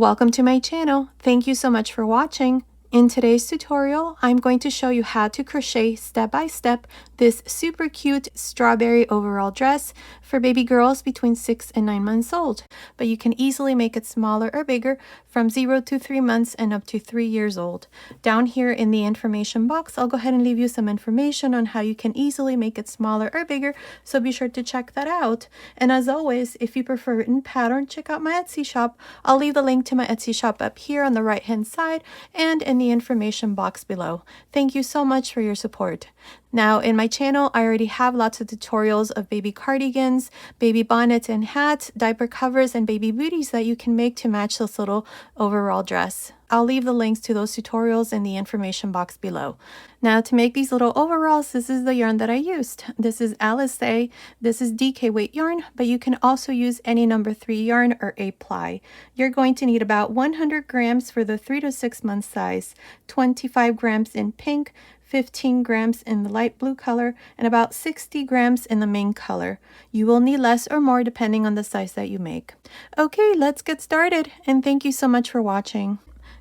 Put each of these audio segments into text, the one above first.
Welcome to my channel. Thank you so much for watching. In today's tutorial, I'm going to show you how to crochet step by step this super cute strawberry overall dress for baby girls between 6 and 9 months old. But you can easily make it smaller or bigger from 0 to 3 months and up to 3 years old. Down here in the information box, I'll go ahead and leave you some information on how you can easily make it smaller or bigger, so be sure to check that out. And as always, if you prefer written pattern, check out my Etsy shop. I'll leave the link to my Etsy shop up here on the right hand side and in the information box below. Thank you so much for your support. Now in my channel, I already have lots of tutorials of baby cardigans, baby bonnets and hats, diaper covers, and baby booties that you can make to match this little overall dress. I'll leave the links to those tutorials in the information box below. Now to make these little overalls, this is the yarn that I used. This is Alize. This is DK weight yarn, but you can also use any number 3 yarn or a ply. You're going to need about 100 grams for the 3 to 6 month size, 25 grams in pink, 15 grams in the light blue color, and about 60 grams in the main color. You will need less or more depending on the size that you make. Okay, let's get started, and thank you so much for watching.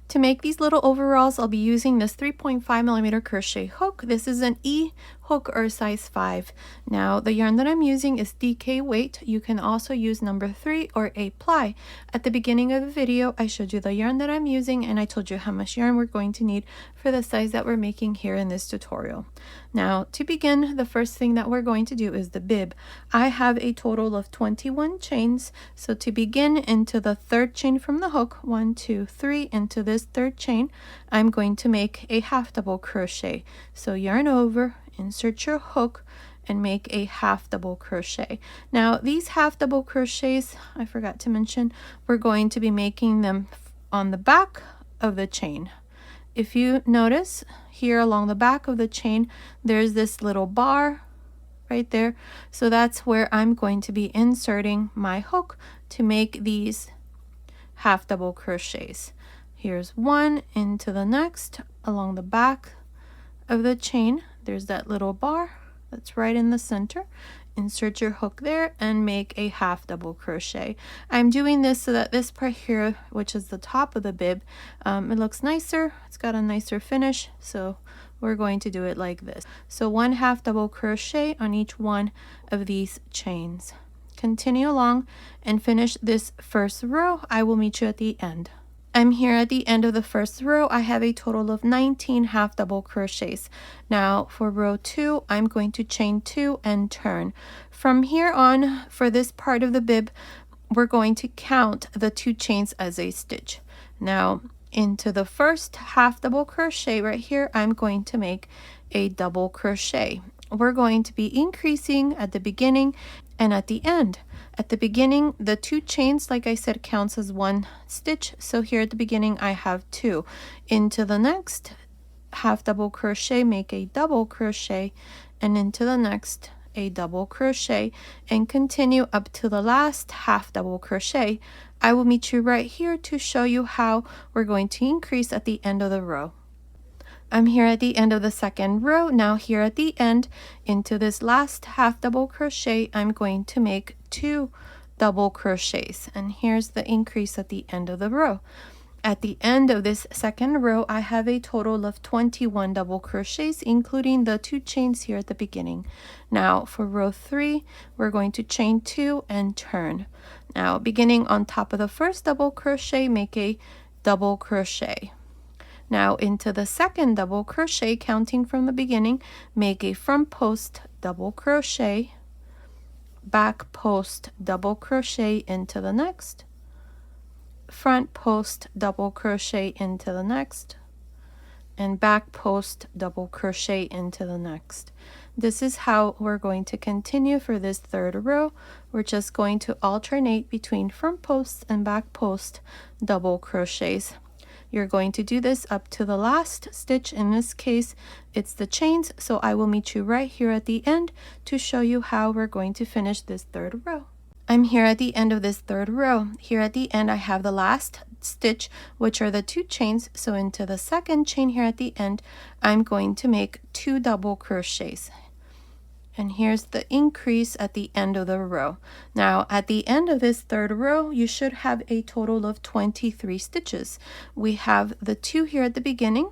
To make these little overalls, I'll be using this 3.5mm crochet hook. This is an E hook or size 5. Now the yarn that I'm using is DK weight. You can also use number 3 or a ply. At the beginning of the video, I showed you the yarn that I'm using and I told you how much yarn we're going to need for the size that we're making here in this tutorial. Now to begin, the first thing that we're going to do is the bib. I have a total of 21 chains. So to begin, into the third chain from the hook, 1, 2, 3, into this third chain, I'm going to make a half double crochet. So yarn over, insert your hook, and make a half double crochet. Now these half double crochets, I forgot to mention, we're going to be making them on the back of the chain. If you notice here along the back of the chain, there's this little bar right there. So that's where I'm going to be inserting my hook to make these half double crochets. Here's one into the next along the back of the chain. There's that little bar that's right in the center. Insert your hook there and make a half double crochet. I'm doing this so that this part here, which is the top of the bib, it looks nicer. It's got a nicer finish, so we're going to do it like this. So one half double crochet on each one of these chains. Continue along and finish this first row. I will meet you at the end. I'm here at the end of the first row. I have a total of 19 half double crochets. Now for row 2, I'm going to chain 2 and turn. From here on, for this part of the bib, we're going to count the 2 chains as a stitch. Now into the first half double crochet right here, I'm going to make a double crochet. We're going to be increasing at the beginning and at the end. At the beginning, the 2 chains, like I said, counts as 1 stitch. So here at the beginning, I have 2. Into the next half double crochet, make a double crochet, and into the next a double crochet, and continue up to the last half double crochet. I will meet you right here to show you how we're going to increase at the end of the row. I'm here at the end of the second row. Now here at the end, into this last half double crochet, I'm going to make 2 double crochets, and here's the increase at the end of the row. At the end of this second row, I have a total of 21 double crochets, including the 2 chains here at the beginning. Now for row 3, we're going to chain 2 and turn. Now beginning on top of the first double crochet, make a double crochet. Now into the second double crochet, counting from the beginning, make a front post double crochet, back post double crochet into the next, front post double crochet into the next, and back post double crochet into the next. This is how we're going to continue for this third row. We're just going to alternate between front post and back post double crochets. You're going to do this up to the last stitch. In this case, it's the chains, so I will meet you right here at the end to show you how we're going to finish this third row. I'm here at the end of this third row. Here at the end, I have the last stitch, which are the 2 chains. So into the second chain here at the end, I'm going to make 2 double crochets. And here's the increase at the end of the row. Now at the end of this third row, you should have a total of 23 stitches. We have the 2 here at the beginning,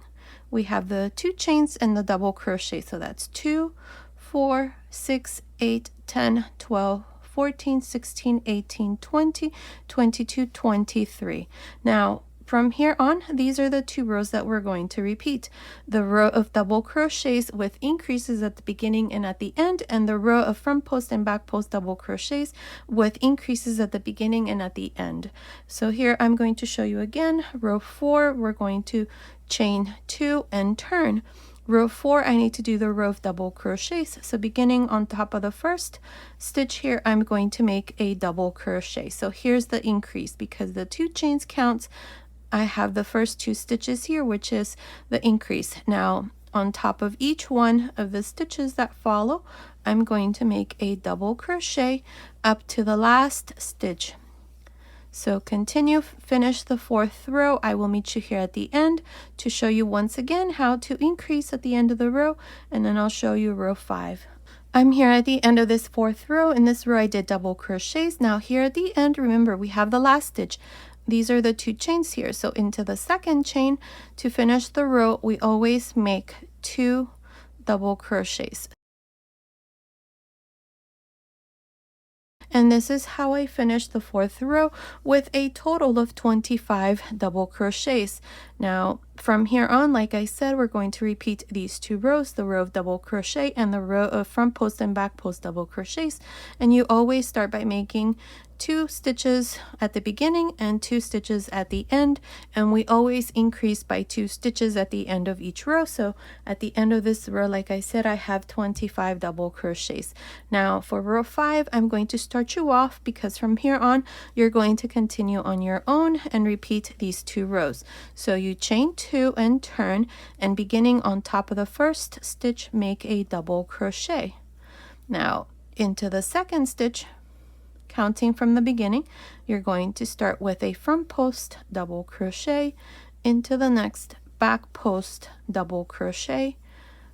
we have the 2 chains and the double crochet. So that's 2, 4, 6, 8, 10, 12, 14, 16, 18, 20, 22, 23. Now from here on, these are the 2 rows that we're going to repeat. The row of double crochets with increases at the beginning and at the end, and the row of front post and back post double crochets with increases at the beginning and at the end. So here I'm going to show you again. Row 4, we're going to chain 2 and turn. Row 4, I need to do the row of double crochets. So beginning on top of the first stitch here, I'm going to make a double crochet. So here's the increase because the 2 chains counts. I have the first 2 stitches here, which is the increase. Now on top of each one of the stitches that follow, I'm going to make a double crochet up to the last stitch. So continue, finish the 4th row. I will meet you here at the end to show you once again how to increase at the end of the row, and then I'll show you row 5. I'm here at the end of this 4th row. In this row I did double crochets. Now here at the end, remember we have the last stitch. These are the 2 chains here. So into the 2nd chain to finish the row, we always make 2 double crochets. And this is how I finished the 4th row with a total of 25 double crochets. Now from here on, like I said, we're going to repeat these 2 rows, the row of double crochet and the row of front post and back post double crochets. And you always start by making 2 stitches at the beginning and 2 stitches at the end, and we always increase by 2 stitches at the end of each row. So at the end of this row, like I said, I have 25 double crochets. Now for row 5, I'm going to start you off because from here on you're going to continue on your own and repeat these 2 rows. So you chain 2 and turn, and beginning on top of the first stitch, make a double crochet. Now into the 2nd stitch, counting from the beginning, you're going to start with a front post double crochet, into the next back post double crochet,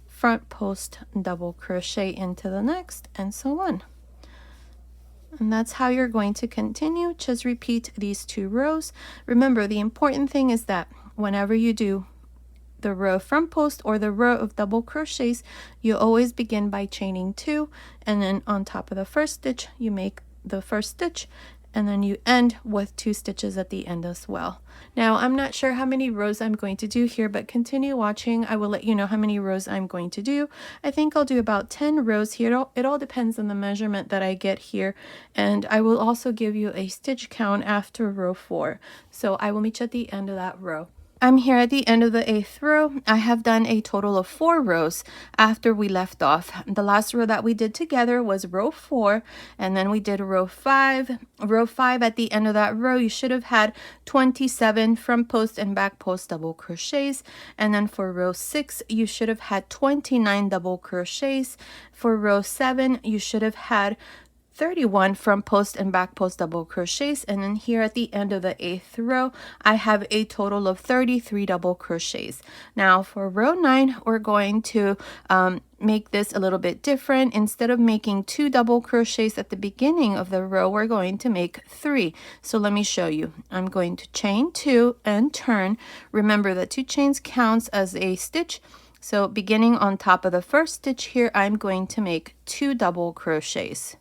front post double crochet into the next, and so on. And that's how you're going to continue. Just repeat these 2 rows. Remember, the important thing is that whenever you do the row of front post or the row of double crochets, you always begin by chaining 2, and then on top of the first stitch you make the first stitch, and then you end with 2 stitches at the end as well. Now I'm not sure how many rows I'm going to do here, but continue watching. I will let you know how many rows I'm going to do. I think I'll do about 10 rows here. It all depends on the measurement that I get here, and I will also give you a stitch count after row 4. So I will meet you at the end of that row. I'm here at the end of the 8th row. I have done a total of 4 rows after we left off. The last row that we did together was row 4, and then we did row 5. Row 5, at the end of that row, you should have had 27 front post and back post double crochets. And then for row 6, you should have had 29 double crochets. For row 7, you should have had 31 front post and back post double crochets, and then here at the end of the 8th row I have a total of 33 double crochets. Now for row 9, we're going to make this a little bit different. Instead of making 2 double crochets at the beginning of the row, we're going to make 3. So let me show you. I'm going to chain 2 and turn. Remember that 2 chains counts as a stitch. So beginning on top of the first stitch here, I'm going to make 2 double crochets.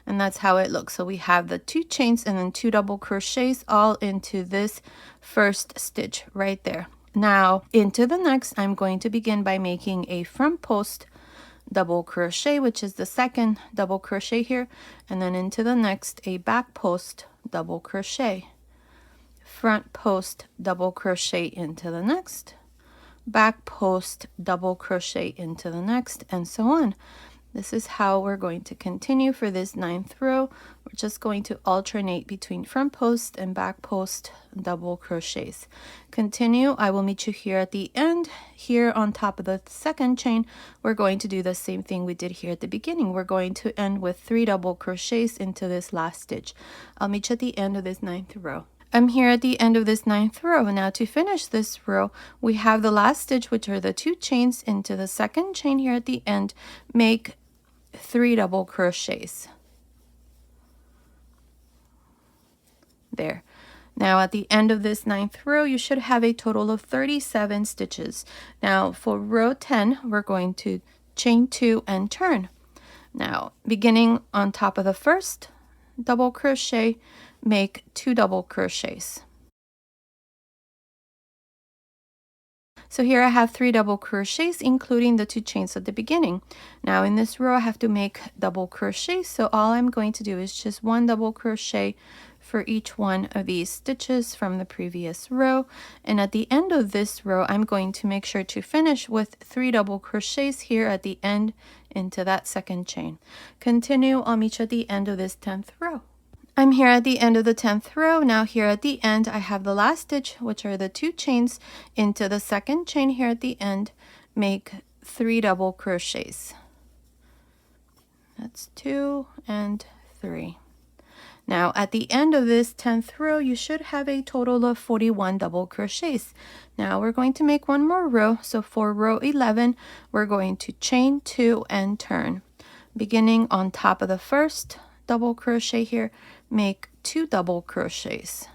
And that's how it looks. So we have the 2 chains and then 2 double crochets all into this first stitch right there. Now into the next, I'm going to begin by making a front post double crochet, which is the 2nd double crochet here, and then into the next a back post double crochet, front post double crochet into the next, back post double crochet into the next, and so on. This is how we're going to continue for this 9th row. We're just going to alternate between front post and back post double crochets. Continue. I will meet you here at the end. Here on top of the 2nd chain, we're going to do the same thing we did here at the beginning. We're going to end with 3 double crochets into this last stitch. I'll meet you at the end of this 9th row. I'm here at the end of this 9th row. Now to finish this row, we have the last stitch, which are the 2 chains into the 2nd chain here at the end. Make 3 double crochets. There. Now at the end of this 9th row, you should have a total of 37 stitches. Now for row 10, we're going to chain 2 and turn. Now beginning on top of the first double crochet, make 2 double crochets. So here I have 3 double crochets, including the 2 chains at the beginning. Now in this row I have to make double crochets, so all I'm going to do is just 1 double crochet for each one of these stitches from the previous row. And at the end of this row, I'm going to make sure to finish with 3 double crochets here at the end into that 2nd chain. Continue, I'll meet you at the end of this 10th row. I'm here at the end of the 10th row. Now here at the end, I have the last stitch, which are the 2 chains into the 2nd chain here at the end. Make 3 double crochets. That's 2 and 3. Now at the end of this 10th row, you should have a total of 41 double crochets. Now we're going to make one more row. So for row 11, we're going to chain 2 and turn. Beginning on top of the first double crochet here, make 2 double crochets.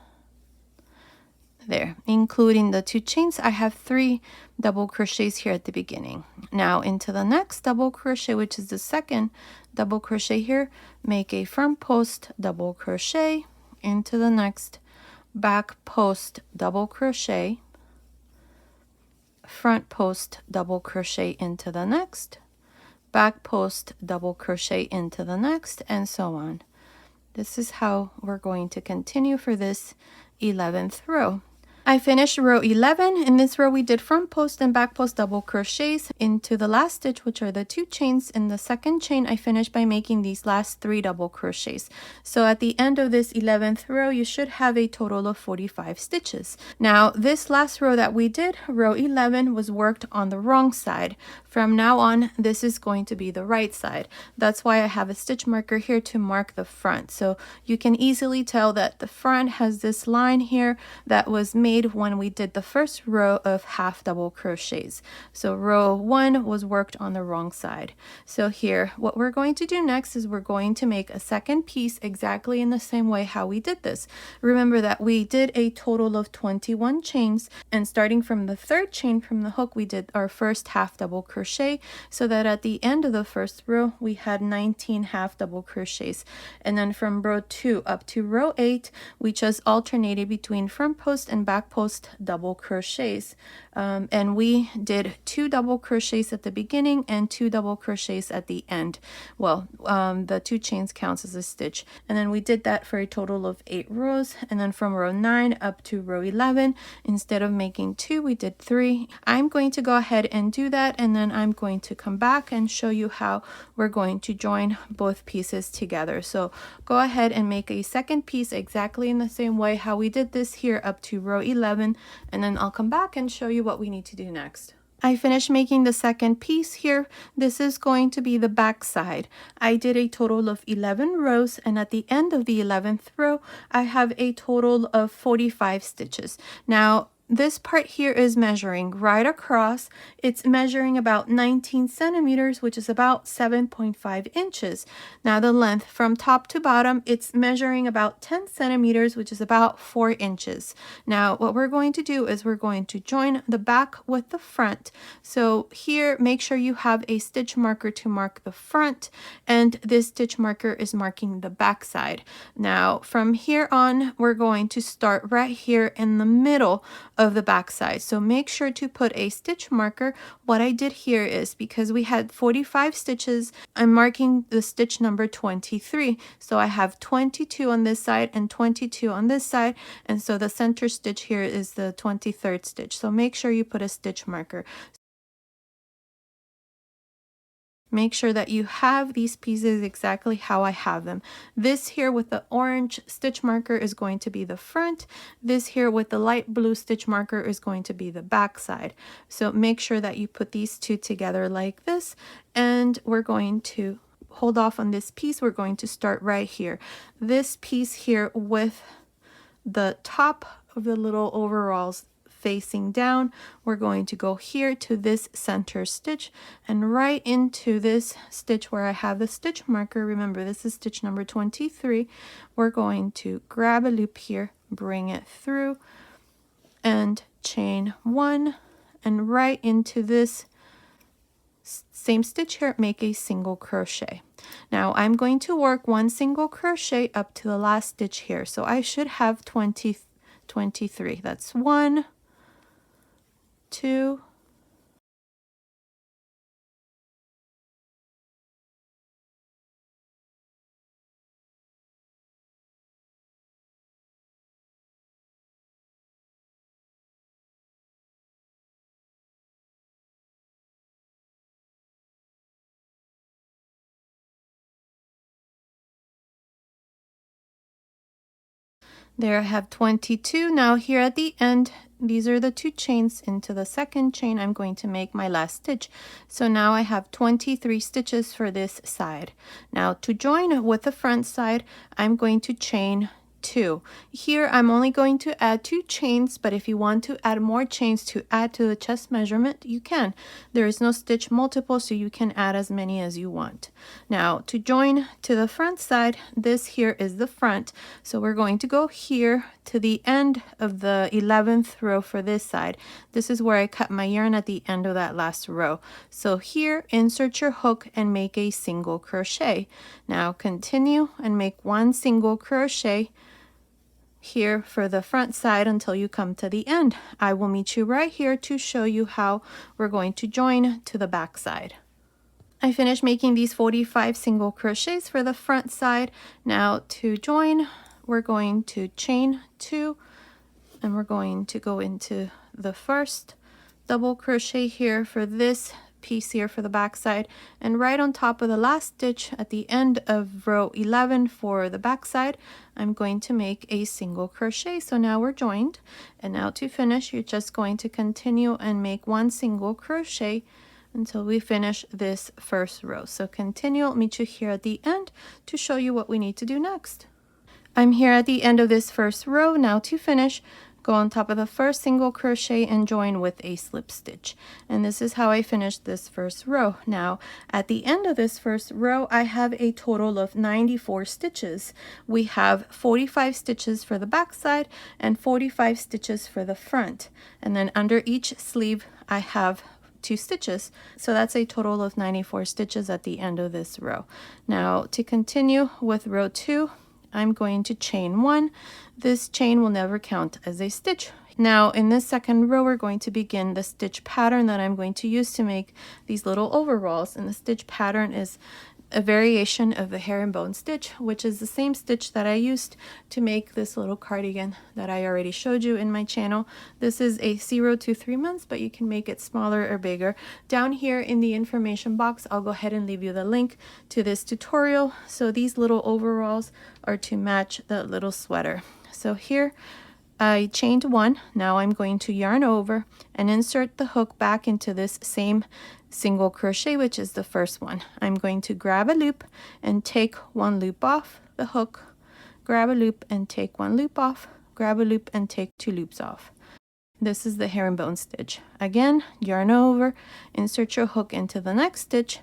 There, including the 2 chains, I have 3 double crochets here at the beginning. Now into the next double crochet, which is the 2nd double crochet here, make a front post double crochet into the next, back post double crochet, front post double crochet into the next, back post double crochet into the next, and so on. This is how we're going to continue for this 11th row. I finished row 11. In this row we did front post and back post double crochets into the last stitch, which are the 2 chains. In the 2nd chain, I finished by making these last 3 double crochets. So at the end of this 11th row, you should have a total of 45 stitches. Now this last row that we did, row 11, was worked on the wrong side. From now on, this is going to be the right side. That's why I have a stitch marker here to mark the front. So you can easily tell that the front has this line here that was made when we did the first row of half double crochets. So row 1 was worked on the wrong side. So here, what we're going to do next is we're going to make a 2nd piece exactly in the same way how we did this. Remember that we did a total of 21 chains, and starting from the 3rd chain from the hook, we did our first half double crochet, so that at the end of the first row, we had 19 half double crochets. And then from row 2 up to row 8, we just alternated between front post and back post double crochets, and we did 2 double crochets at the beginning and 2 double crochets at the end. Well, the 2 chains counts as a stitch, and then we did that for a total of 8 rows. And then from row 9 up to row 11, instead of making 2, we did 3. I'm going to go ahead and do that, and then I'm going to come back and show you how we're going to join both pieces together. So go ahead and make a 2nd piece exactly in the same way how we did this here up to row 11, and then I'll come back and show you what we need to do next. I finished making the 2nd piece here. This is going to be the back side. I did a total of 11 rows, and at the end of the 11th row, I have a total of 45 stitches. Now, this part here is measuring right across. It's measuring about 19 centimeters, which is about 7.5 inches. Now the length from top to bottom, it's measuring about 10 centimeters, which is about 4 inches. Now what we're going to do is we're going to join the back with the front. So here, make sure you have a stitch marker to mark the front, and this stitch marker is marking the back side. Now from here on, we're going to start right here in the middle of the back side. So make sure to put a stitch marker. What I did here is, because we had 45 stitches, I'm marking the stitch number 23. So I have 22 on this side and 22 on this side, and so the center stitch here is the 23rd stitch. So make sure you put a stitch marker. Make sure that you have these pieces exactly how I have them. This here with the orange stitch marker is going to be the front. This here with the light blue stitch marker is going to be the back side. So make sure that you put these two together like this, and we're going to hold off on this piece. We're going to start right here. This piece here with the top of the little overalls facing down, we're going to go here to this center stitch and right into this stitch where I have the stitch marker. Remember, this is stitch number 23. We're going to grab a loop here, bring it through, and chain 1, and right into this same stitch here, make a single crochet. Now I'm going to work 1 single crochet up to the last stitch here, so I should have 23. That's 1, 2, there I have 22. Now here at the end, these are the 2 chains. Into the second chain, I'm going to make my last stitch. So now I have 23 stitches for this side. Now to join with the front side, I'm going to chain 2. Here I'm only going to add 2 chains, but if you want to add more chains to add to the chest measurement, you can. There is no stitch multiple, so you can add as many as you want. Now to join to the front side, this here is the front, so we're going to go here to the end of the 11th row for this side. This is where I cut my yarn at the end of that last row. So here, insert your hook and make a single crochet. Now continue and make 1 single crochet here for the front side until you come to the end. I will meet you right here to show you how we're going to join to the back side. I finished making these 45 single crochets for the front side. Now to join, we're going to chain 2, and we're going to go into the first double crochet here for this piece here for the back side, and right on top of the last stitch at the end of row 11 for the back side, I'm going to make a single crochet. So now we're joined, and now to finish, you're just going to continue and make 1 single crochet until we finish this first row. So continue. I'll meet you here at the end to show you what we need to do next. I'm here at the end of this first row. Now to finish, go on top of the first single crochet and join with a slip stitch. And this is how I finished this first row. Now at the end of this first row, I have a total of 94 stitches. We have 45 stitches for the back side and 45 stitches for the front. And then under each sleeve, I have 2 stitches, so that's a total of 94 stitches at the end of this row. Now to continue with row 2, I'm going to chain 1. This chain will never count as a stitch. Now in this second row, we're going to begin the stitch pattern that I'm going to use to make these little overalls, and the stitch pattern is a variation of the herringbone stitch, which is the same stitch that I used to make this little cardigan that I already showed you in my channel. This is a 0 to 3 months, but you can make it smaller or bigger. Down here in the information box, I'll go ahead and leave you the link to this tutorial. So these little overalls are to match the little sweater. So here I chained 1. Now I'm going to yarn over and insert the hook back into this same single crochet, which is the first one. I'm going to grab a loop and take 1 loop off the hook, grab a loop and take 1 loop off, grab a loop and take 2 loops off. This is the herringbone stitch. Again, yarn over, insert your hook into the next stitch,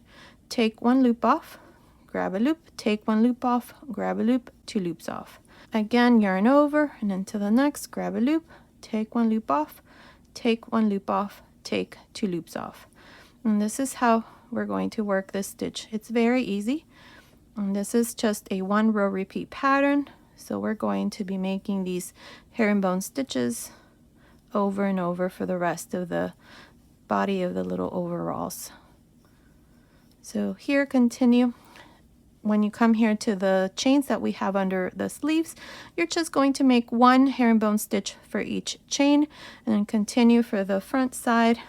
take 1 loop off, grab a loop, take 1 loop off, grab a loop, 2 loops off. Again, yarn over and into the next, grab a loop, take 1 loop off, take 1 loop off, take 2 loops off. And this is how we're going to work this stitch. It's very easy. And this is just a 1 row repeat pattern. So we're going to be making these herringbone stitches over and over for the rest of the body of the little overalls. So here, continue. When you come here to the chains that we have under the sleeves, you're just going to make 1 herringbone stitch for each chain, and then continue for the front side.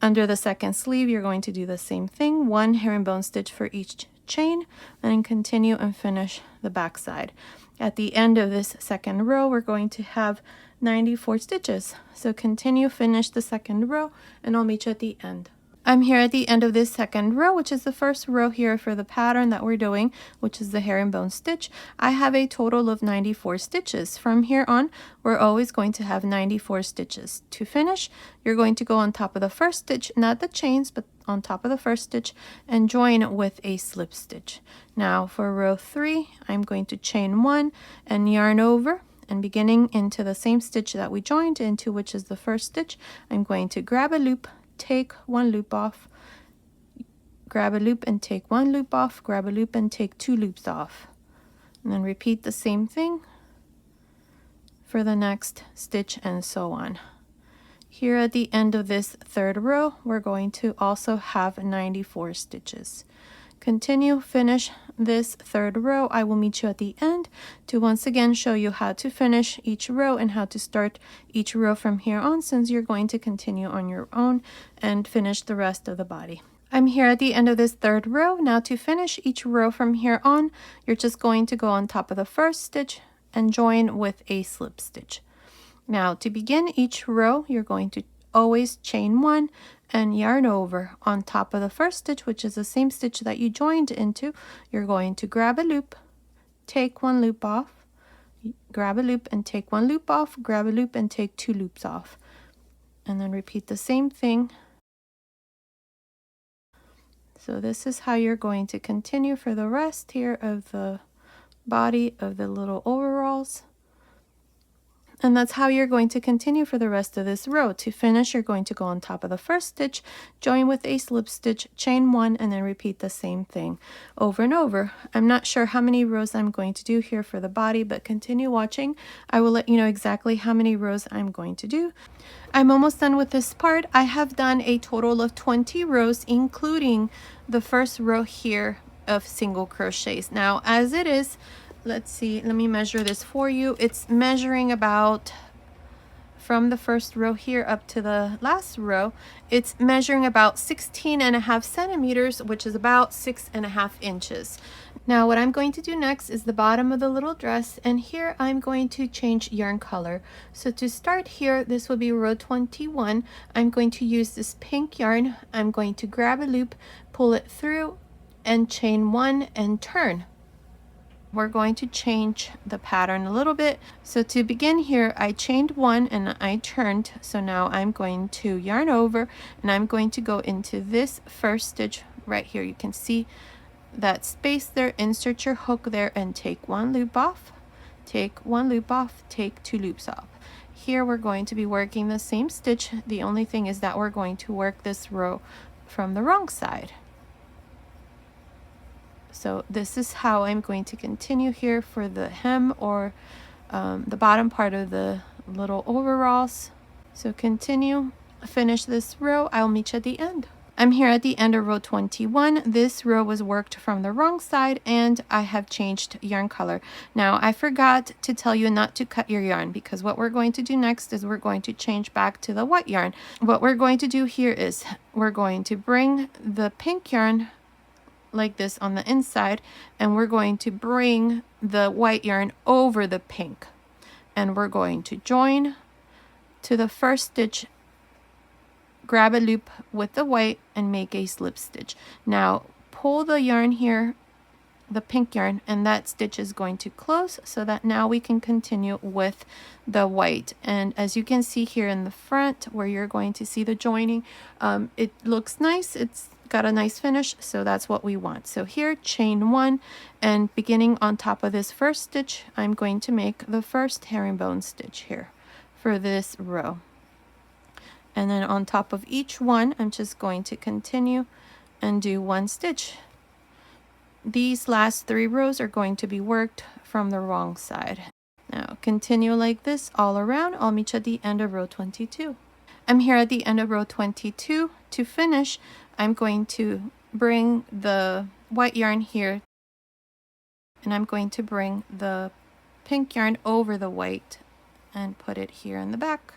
Under the second sleeve, you're going to do the same thing, 1 herringbone stitch for each chain, and then continue and finish the back side. At the end of this second row, we're going to have 94 stitches. So continue, finish the second row, and I'll meet you at the end. I'm here at the end of this second row, which is the first row here for the pattern that we're doing, which is the herringbone stitch. I have a total of 94 stitches. From here on, we're always going to have 94 stitches. To finish, you're going to go on top of the first stitch, not the chains, but on top of the first stitch, and join with a slip stitch. Now for row 3, I'm going to chain 1 and yarn over, and beginning into the same stitch that we joined into, which is the first stitch, I'm going to grab a loop, take one loop off, grab a loop and take one loop off, grab a loop and take 2 loops off, and then repeat the same thing for the next stitch and so on. Here at the end of this third row, we're going to also have 94 stitches. Continue, finish this third row. I will meet you at the end to once again show you how to finish each row and how to start each row from here on, since you're going to continue on your own and finish the rest of the body. I'm here at the end of this third row. Now to finish each row from here on, you're just going to go on top of the first stitch and join with a slip stitch. Now to begin each row, you're going to always chain 1 and yarn over on top of the first stitch, which is the same stitch that you joined into. You're going to grab a loop, take 1 loop off, grab a loop and take 1 loop off, grab a loop and take 2 loops off, and then repeat the same thing. So this is how you're going to continue for the rest here of the body of the little overalls. And that's how you're going to continue for the rest of this row. To finish, you're going to go on top of the first stitch, join with a slip stitch, chain 1, and then repeat the same thing over and over. I'm not sure how many rows I'm going to do here for the body, but continue watching. I will let you know exactly how many rows I'm going to do. I'm almost done with this part. I have done a total of 20 rows, including the first row here of single crochets. Now, as it is, let's see, let me measure this for you. It's measuring about, from the first row here up to the last row, it's measuring about 16.5 centimeters, which is about 6.5 inches. Now what I'm going to do next is the bottom of the little dress, and here I'm going to change yarn color. So to start here, this will be row 21. I'm going to use this pink yarn. I'm going to grab a loop, pull it through, and chain 1 and turn. We're going to change the pattern a little bit. So to begin here, I chained 1 and I turned. So now I'm going to yarn over and I'm going to go into this first stitch right here. You can see that space there. Insert your hook there and take 1 loop off, take 1 loop off, take 2 loops off. Here we're going to be working the same stitch. The only thing is that we're going to work this row from the wrong side. So this is how I'm going to continue here for the hem or the bottom part of the little overalls. So continue, finish this row. I'll meet you at the end. I'm here at the end of row 21. This row was worked from the wrong side and I have changed yarn color. Now I forgot to tell you not to cut your yarn, because what we're going to do next is we're going to change back to the white yarn. What we're going to do here is we're going to bring the pink yarn like this on the inside, and we're going to bring the white yarn over the pink, and we're going to join to the first stitch, grab a loop with the white and make a slip stitch. Now pull the yarn here, the pink yarn, and that stitch is going to close so that now we can continue with the white. And as you can see here in the front where you're going to see the joining, it looks nice. It's got a nice finish, so that's what we want. So here, chain 1, and beginning on top of this first stitch, I'm going to make the first herringbone stitch here for this row. And then on top of each one, I'm just going to continue and do 1 stitch. These last 3 rows are going to be worked from the wrong side. Now continue like this all around. I'll meet you at the end of row 22. I'm here at the end of row 22. To finish, I'm going to bring the white yarn here, and I'm going to bring the pink yarn over the white and put it here in the back.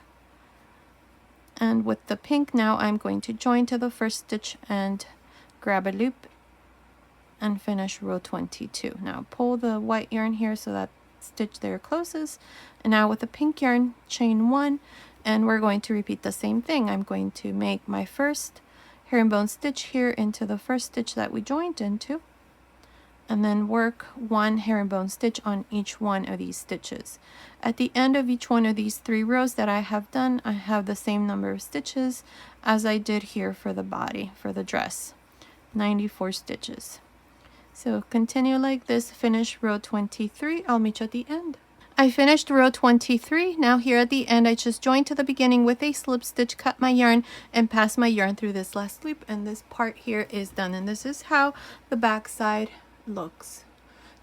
And with the pink now, I'm going to join to the first stitch and grab a loop and finish row 22. Now pull the white yarn here so that stitch there closes, and now with the pink yarn, chain 1, and we're going to repeat the same thing. I'm going to make my first herringbone stitch here into the first stitch that we joined into, and then work 1 herringbone stitch on each one of these stitches. At the end of each one of these 3 rows that I have done, I have the same number of stitches as I did here for the body, for the dress, 94 stitches. So continue like this, finish row 23. I'll meet you at the end. I finished row 23. Now here at the end, I just joined to the beginning with a slip stitch, cut my yarn, and pass my yarn through this last loop, and this part here is done. And this is how the back side looks.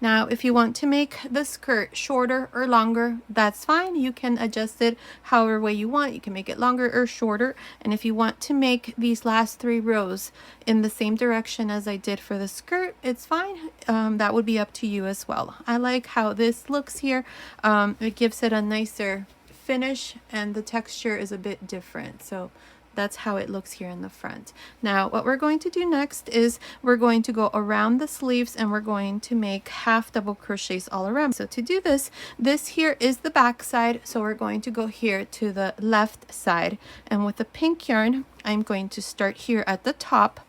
Now, if you want to make the skirt shorter or longer, that's fine. You can adjust it however way you want. You can make it longer or shorter. And if you want to make these last 3 rows in the same direction as I did for the skirt, it's fine. That would be up to you as well. I like how this looks here. It gives it a nicer finish, and the texture is a bit different. So that's how it looks here in the front. Now what we're going to do next is we're going to go around the sleeves, and we're going to make half double crochets all around. So to do this, this here is the back side, so we're going to go here to the left side, and with the pink yarn I'm going to start here at the top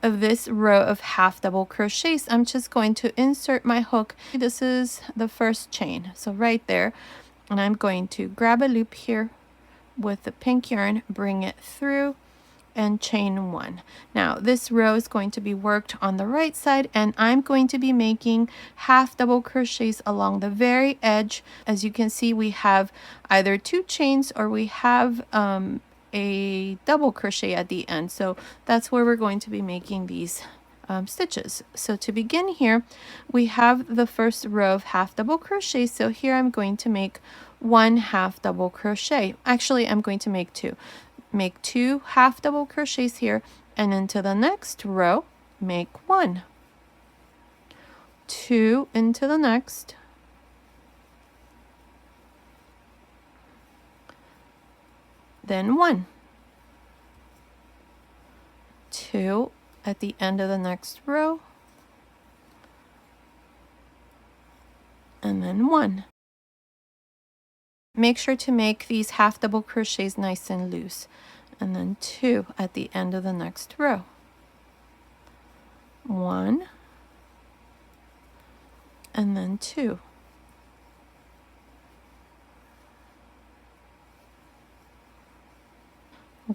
of this row of half double crochets. I'm just going to insert my hook. This is the first chain, so right there, and I'm going to grab a loop here with the pink yarn, bring it through, and chain 1. Now this row is going to be worked on the right side, and I'm going to be making half double crochets along the very edge. As you can see, we have either 2 chains or we have a double crochet at the end, so that's where we're going to be making these stitches. So to begin here, we have the first row of half double crochets. So here I'm going to make 1 half double crochet. Actually, I'm going to make 2. Make 2 half double crochets here, and into the next row make 1, 2 into the next, then 1, 2 at the end of the next row, and then 1. Make sure to make these half double crochets nice and loose, and then 2 at the end of the next row, 1, and then 2.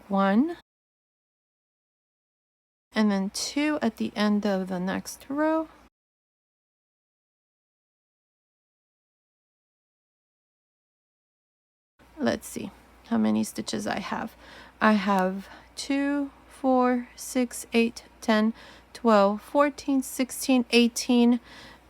1, and then 2 at the end of the next row, let's see how many stitches I have. I have 2, 4, 6, 8, 10, 12, 14, 16, 18,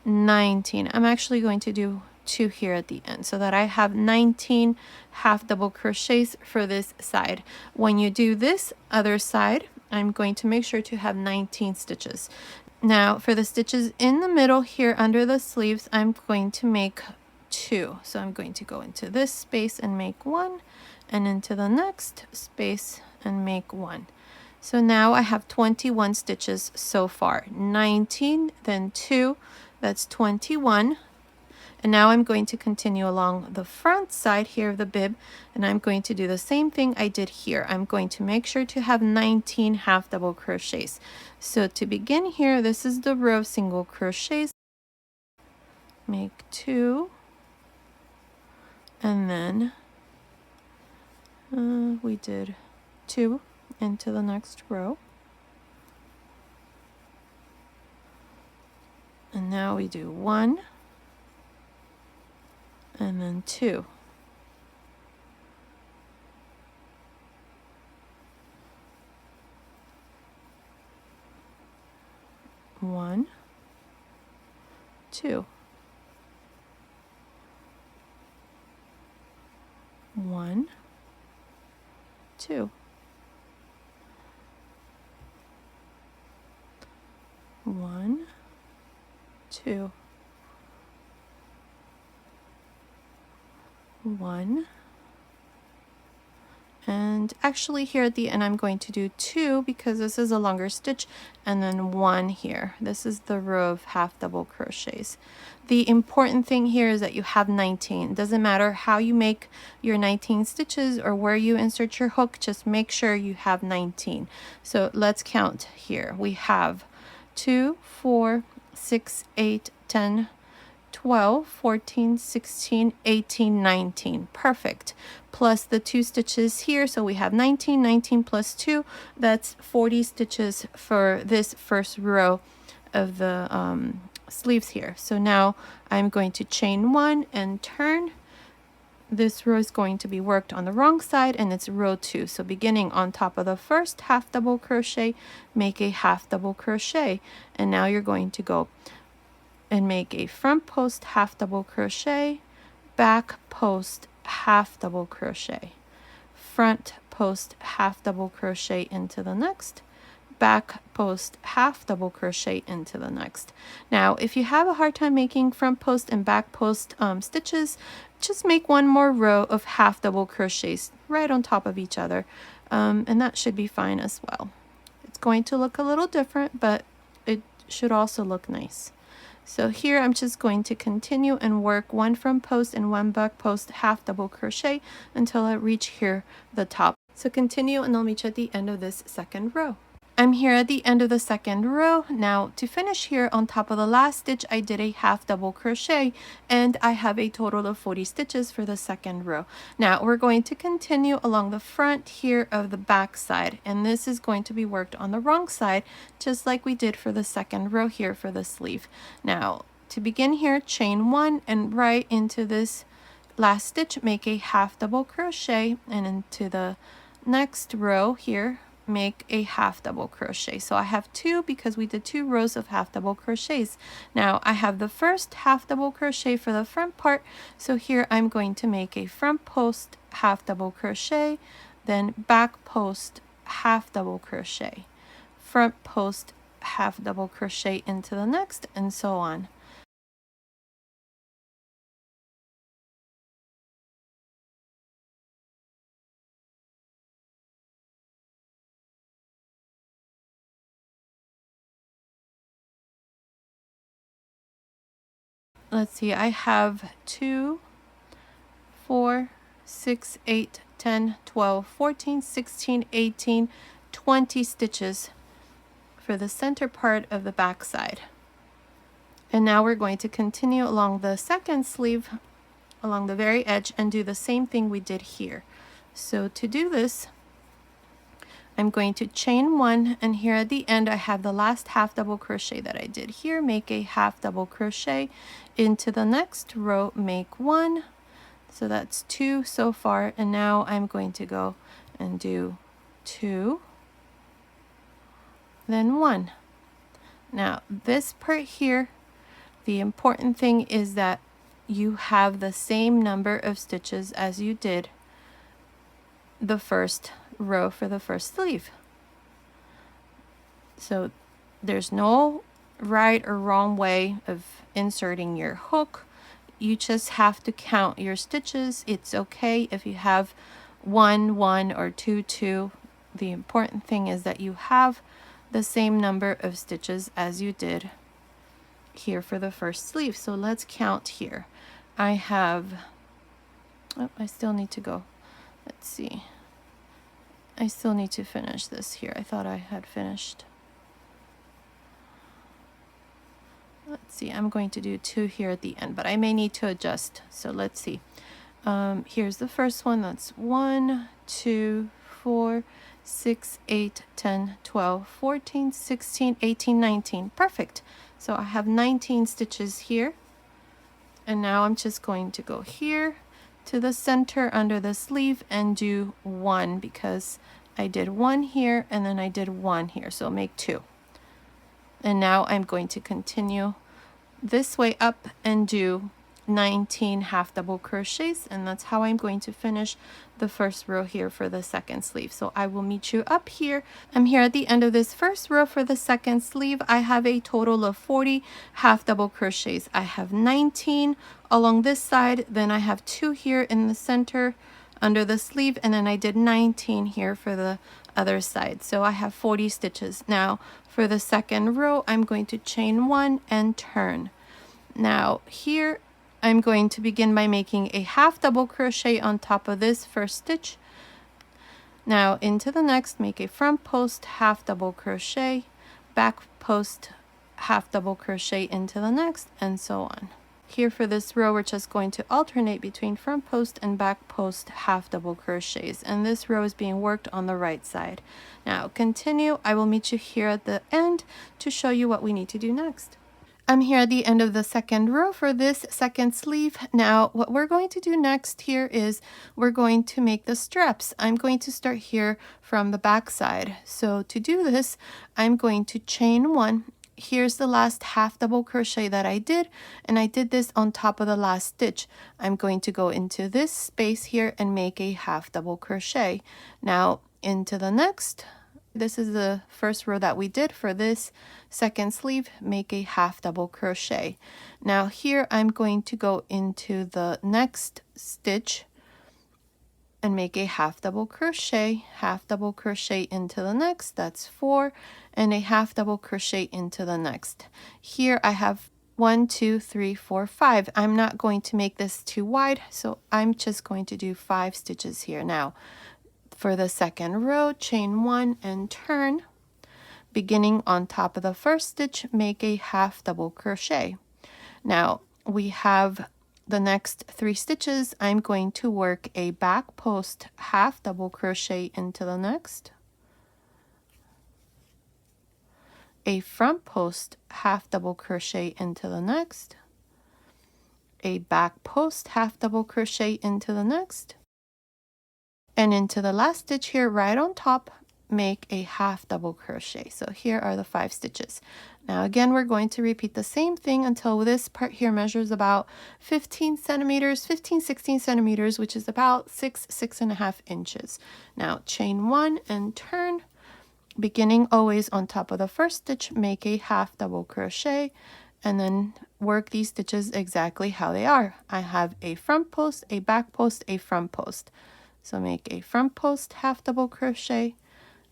19. I'm actually going to do 2 here at the end so that I have 19 half double crochets for this side. When you do this other side, I'm going to make sure to have 19 stitches. Now for the stitches in the middle here under the sleeves, I'm going to make 2. So I'm going to go into this space and make 1, and into the next space and make 1. So now I have 21 stitches so far. 19, then 2, that's 21. And now I'm going to continue along the front side here of the bib, and I'm going to do the same thing I did here. I'm going to make sure to have 19 half double crochets. So to begin here, this is the row of single crochets. Make 2, and then we did 2 into the next row, and now we do 1, and then 2, 1, 2, 1, 2, 1, 2, 1, And actually here at the end I'm going to do 2 because this is a longer stitch, and then 1 here. This is the row of half double crochets. The important thing here is that you have 19. It doesn't matter how you make your 19 stitches or where you insert your hook, just make sure you have 19. So let's count here. We have 2, 4, 6, 8, 10, 12, 14, 16, 18, 19. Perfect. Plus the 2 stitches here. So we have 19, 19 plus 2. That's 40 stitches for this first row of the sleeves here. So now I'm going to chain 1 and turn. This row is going to be worked on the wrong side, and it's row 2. So beginning on top of the first half double crochet, make a half double crochet. And now you're going to go and make a front post half double crochet, back post half double crochet, front post half double crochet into the next, back post half double crochet into the next. Now if you have a hard time making front post and back post stitches, just make one more row of half double crochets right on top of each other, and that should be fine as well. It's going to look a little different, but it should also look nice. So here I'm just going to continue and work one front post and one back post half double crochet until I reach here the top. So continue and I'll meet you at the end of this second row. I'm here at the end of the second row. Now to finish here on top of the last stitch, I did a half double crochet and I have a total of 40 stitches for the second row. Now we're going to continue along the front here of the back side, and this is going to be worked on the wrong side just like we did for the second row here for the sleeve. Now to begin here, chain 1 and right into this last stitch make a half double crochet, and into the next row here make a half double crochet. So I have 2 because we did 2 rows of half double crochets. Now I have the first half double crochet for the front part, so here I'm going to make a front post half double crochet, then back post half double crochet, front post half double crochet into the next, and so on. Let's see, I have 2, 4, 6, 8, 10, 12, 14, 16, 18, 20 stitches for the center part of the back side. And now we're going to continue along the second sleeve, along the very edge, and do the same thing we did here. So to do this, I'm going to chain 1, and here at the end I have the last half double crochet that I did here. Make a half double crochet into the next row, make 1. So that's 2 so far, and now I'm going to go and do 2, then 1. Now this part here, the important thing is that you have the same number of stitches as you did the first row for the first sleeve. So there's no right or wrong way of inserting your hook. You just have to count your stitches. It's okay if you have 1, 1 or 2, 2. The important thing is that you have the same number of stitches as you did here for the first sleeve. So let's count here. I have, oh, I still need to go. Let's see. I still need to finish this here. I thought I had finished. Let's see, I'm going to do 2 here at the end, but I may need to adjust. So let's see. Here's the first one. That's 1, 2, 4, 6, 8, 10, 12, 14, 16, 18, 19. Perfect. So I have 19 stitches here. And now I'm just going to go here to the center under the sleeve and do 1, because I did 1 here and then I did 1 here, so make 2. And now I'm going to continue this way up and do 19 half double crochets, and that's how I'm going to finish the first row here for the second sleeve. So I will meet you up here. I'm here at the end of this first row for the second sleeve. I have a total of 40 half double crochets. I have 19 along this side, then I have 2 here in the center under the sleeve, and then I did 19 here for the other side. So I have 40 stitches. Now for the second row, I'm going to chain 1 and turn. Now here I'm going to begin by making a half double crochet on top of this first stitch. Now into the next, make a front post half double crochet, back post half double crochet into the next, and so on. Here for this row, we're just going to alternate between front post and back post half double crochets, and this row is being worked on the right side. Now continue. I will meet you here at the end to show you what we need to do next. I'm here at the end of the second row for this second sleeve. Now what we're going to do next here is we're going to make the straps. I'm going to start here from the back side. So to do this, I'm going to chain 1. Here's the last half double crochet that I did, and I did this on top of the last stitch. I'm going to go into this space here and make a half double crochet. Now into the next, this is the first row that we did for this second sleeve, make a half double crochet. Now here I'm going to go into the next stitch and make a half double crochet into the next, that's 4, and a half double crochet into the next. Here I have 1, 2, 3, 4, 5. I'm not going to make this too wide, so I'm just going to do 5 stitches here. Now for the second row, chain 1 and turn. Beginning on top of the first stitch, make a half double crochet. Now we have the next 3 stitches. I'm going to work a back post half double crochet into the next, a front post half double crochet into the next, a back post half double crochet into the next, and into the last stitch here right on top, make a half double crochet. So here are the 5 stitches. Now again, we're going to repeat the same thing until this part here measures about 16 centimeters, which is about 6.5 inches. Now chain 1 and turn. Beginning always on top of the first stitch, make a half double crochet, and then work these stitches exactly how they are. I have a front post, a back post, a front post. So make a front post half double crochet,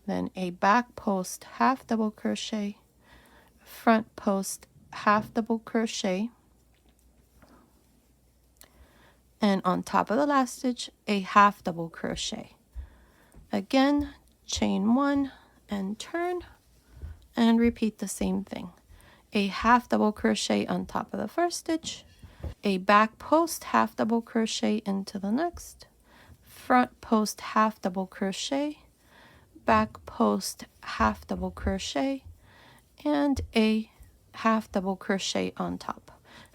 then a back post half double crochet, front post half double crochet, and on top of the last stitch, a half double crochet. Again, chain 1 and turn, and repeat the same thing. A half double crochet on top of the first stitch, a back post half double crochet into the next, front post half double crochet, back post half double crochet, and a half double crochet on top.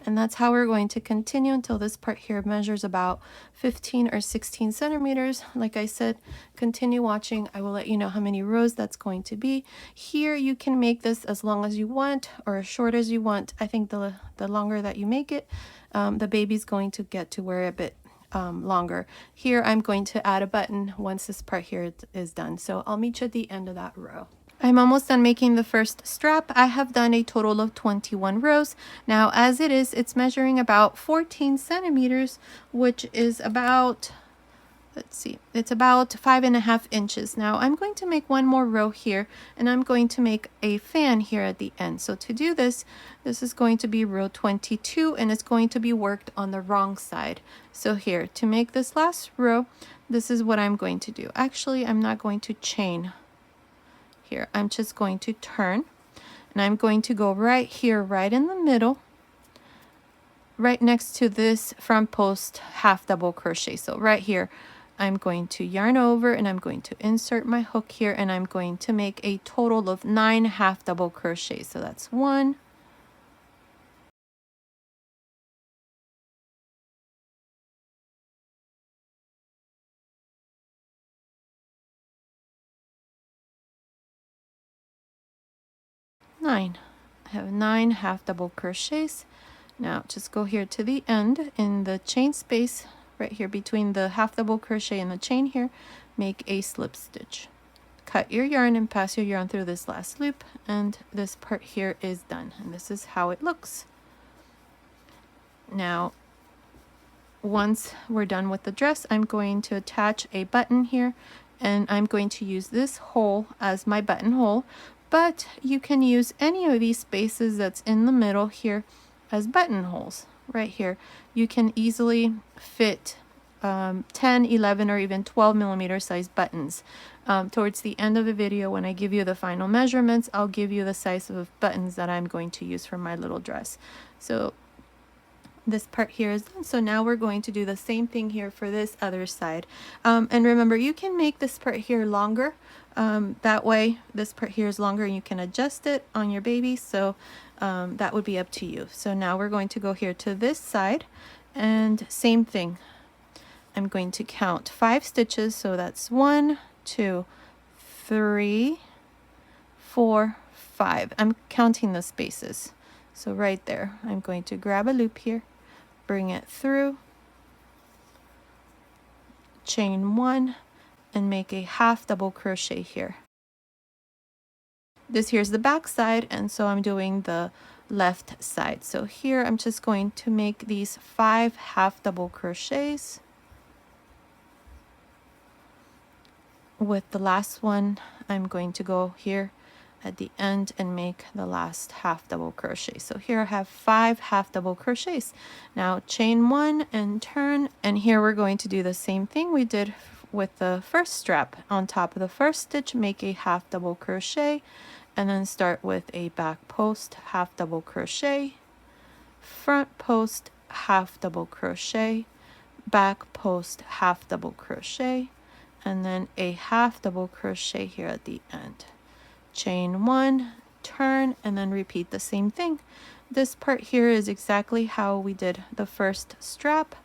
And that's how we're going to continue until this part here measures about 15 or 16 centimeters. Like I said, continue watching. I will let you know how many rows that's going to be. Here you can make this as long as you want or as short as you want. I think the longer that you make it, the baby's going to get to wear a bit longer. Here I'm going to add a button once this part here is done. So I'll meet you at the end of that row. I'm almost done making the first strap. I have done a total of 21 rows. Now as it is, it's measuring about 14 centimeters, which is about, let's see, it's about 5.5 inches. Now I'm going to make one more row here, and I'm going to make a fan here at the end. So to do this, this is going to be row 22, and it's going to be worked on the wrong side. So here, to make this last row, this is what I'm going to do. Actually, I'm not going to chain here. I'm just going to turn, and I'm going to go right here, right in the middle, right next to this front post half double crochet. So right here, I'm going to yarn over, and I'm going to insert my hook here, and I'm going to make a total of 9 half double crochets. So that's 1, 9. I have 9 half double crochets. Now just go here to the end in the chain space right here between the half double crochet and the chain here, make a slip stitch. Cut your yarn and pass your yarn through this last loop, and this part here is done, and this is how it looks. Now once we're done with the dress, I'm going to attach a button here, and I'm going to use this hole as my buttonhole, but you can use any of these spaces that's in the middle here as buttonholes. Right here, you can easily fit 10, 11, or even 12 millimeter size buttons. Towards the end of the video, when I give you the final measurements, I'll give you the size of buttons that I'm going to use for my little dress. So this part here is done. So now we're going to do the same thing here for this other side. And remember, you can make this part here longer. That way, this part here is longer and you can adjust it on your baby. So that would be up to you. So now we're going to go here to this side, and same thing. I'm going to count 5 stitches. So that's 1, 2, 3, 4, 5. I'm counting the spaces. So right there, I'm going to grab a loop here, bring it through, chain 1, and make a half double crochet here. This here's the back side, and so I'm doing the left side. So here I'm just going to make these 5 half double crochets. With the last one, I'm going to go here at the end and make the last half double crochet. So here I have 5 half double crochets. Now chain 1 and turn, and here we're going to do the same thing we did with the first strap. On top of the first stitch, make a half double crochet, and then start with a back post half double crochet, front post half double crochet, back post half double crochet, and then a half double crochet here at the end. Chain 1, turn, and then repeat the same thing. This part here is exactly how we did the first strap.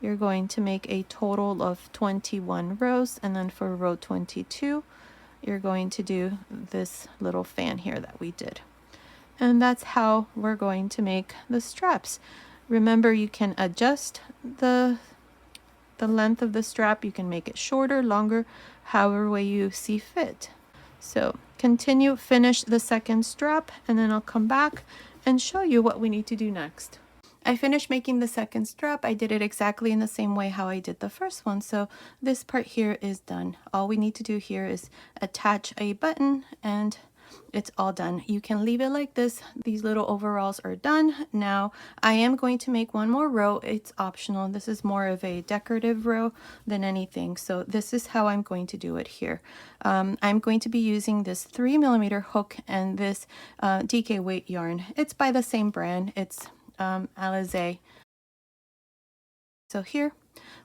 You're going to make a total of 21 rows, and then for row 22 you're going to do this little fan here that we did. And that's how we're going to make the straps. Remember, you can adjust the length of the strap. You can make it shorter, longer, however way you see fit. So continue, finish the second strap, and then I'll come back and show you what we need to do next. I finished making the second strap. I did it exactly in the same way how I did the first one. So this part here is done. All we need to do here is attach a button, and it's all done. You can leave it like this. These little overalls are done. Now I am going to make one more row. It's optional. This is more of a decorative row than anything. So this is how I'm going to do it here. I'm going to be using this 3 millimeter hook and this DK weight yarn. It's by the same brand. It's Alize. So here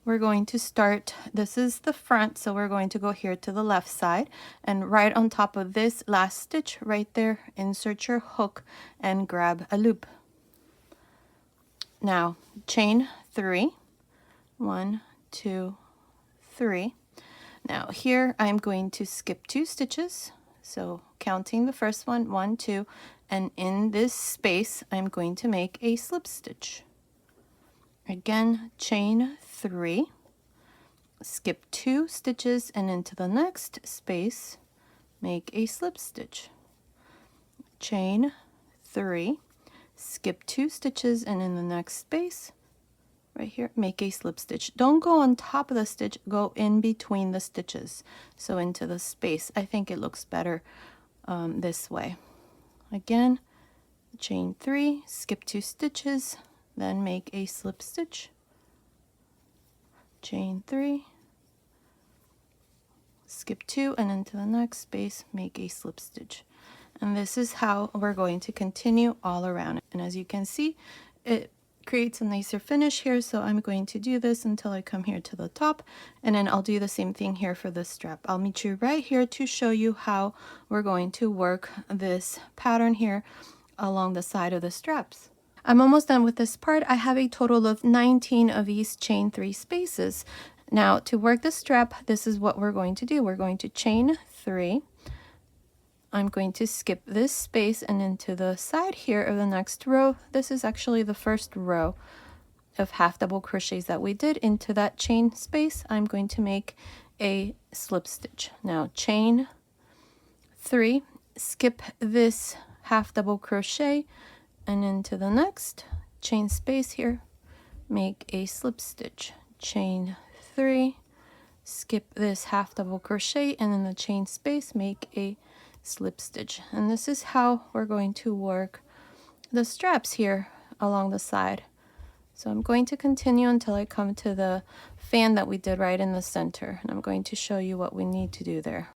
we're going to start. This is the front, so we're going to go here to the left side, and right on top of this last stitch right there, insert your hook and grab a loop. Now chain 3, 1, 2, 3. Now here I'm going to skip 2 stitches, so counting the first one, 1, 2, and in this space I'm going to make a slip stitch. Again, chain 3, skip 2 stitches, and into the next space make a slip stitch. Chain 3, skip 2 stitches, and in the next space right here make a slip stitch. Don't go on top of the stitch, go in between the stitches, so into the space. I think it looks better this way. Again, chain 3, skip 2 stitches, then make a slip stitch. Chain 3, skip 2, and into the next space make a slip stitch. And this is how we're going to continue all around. And as you can see, it creates a nicer finish here, so I'm going to do this until I come here to the top, and then I'll do the same thing here for this strap. I'll meet you right here to show you how we're going to work this pattern here along the side of the straps. I'm almost done with this part. I have a total of 19 of these chain 3 spaces. Now to work the strap, this is what we're going to do. We're going to chain 3. I'm going to skip this space and into the side here of the next row. This is actually the first row of half double crochets that we did. Into that chain space, I'm going to make a slip stitch. Now chain 3, skip this half double crochet, and into the next chain space here make a slip stitch, chain 3, skip this half double crochet, and in the chain space make a slip stitch. And this is how we're going to work the straps here along the side. So I'm going to continue until I come to the fan that we did right in the center, and I'm going to show you what we need to do there.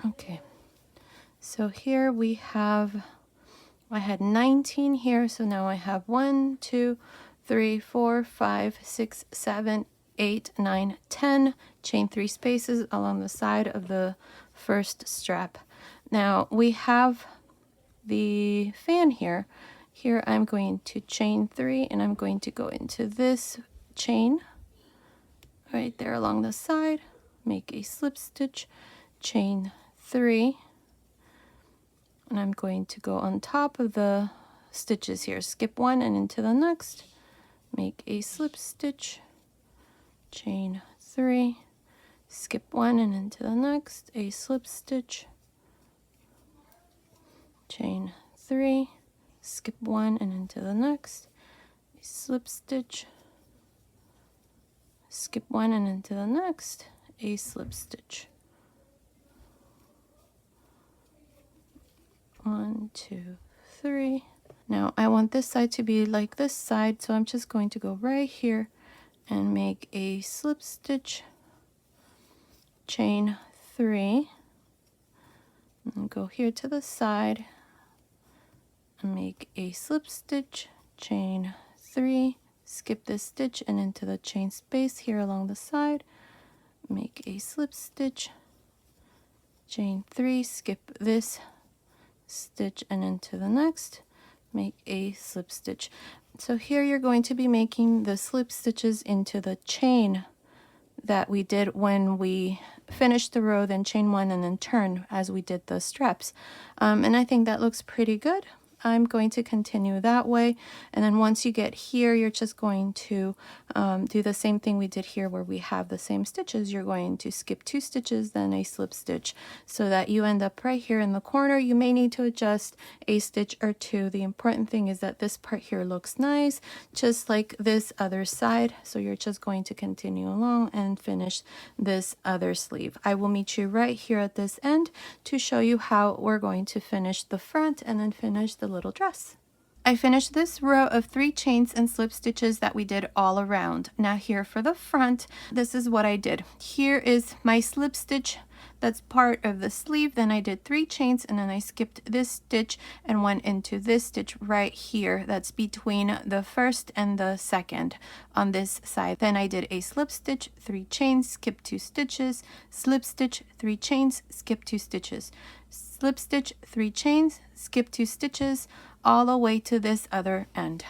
Okay, so here we have, I had 19 here, so now I have 1, 2, 3, 4, 5, 6, 7, 8, 9, 10 chain 3 spaces along the side of the first strap. Now we have the fan here. Here I'm going to chain 3, and I'm going to go into this chain right there along the side, make a slip stitch, chain 3, and I'm going to go on top of the stitches here, skip 1 and into the next, make a slip stitch, chain 3, skip 1 and into the next, a slip stitch, chain 3, skip 1 and into the next, a slip stitch, skip 1 and into the next, a slip stitch. 1, 2, 3. Now I want this side to be like this side, so I'm just going to go right here and make a slip stitch, chain 3, and go here to the side and make a slip stitch, chain 3, skip this stitch and into the chain space here along the side, make a slip stitch, chain 3, skip this stitch and into the next, make a slip stitch. So here you're going to be making the slip stitches into the chain that we did when we finished the row, then chain 1 and then turn as we did the straps. And I think that looks pretty good. I'm going to continue that way, and then once you get here, you're just going to do the same thing we did here where we have the same stitches. You're going to skip 2 stitches, then a slip stitch, so that you end up right here in the corner. You may need to adjust a stitch or 2. The important thing is that this part here looks nice, just like this other side. So you're just going to continue along and finish this other sleeve. I will meet you right here at this end to show you how we're going to finish the front and then finish the little dress. I finished this row of 3 chains and slip stitches that we did all around. Now here for the front, this is what I did. Here is my slip stitch that's part of the sleeve. Then I did 3 chains, and then I skipped this stitch and went into this stitch right here that's between the first and the second on this side. Then I did a slip stitch, 3 chains, skip 2 stitches, slip stitch, 3 chains, skip 2 stitches, slip stitch, 3 chains, skip 2 stitches, all the way to this other end.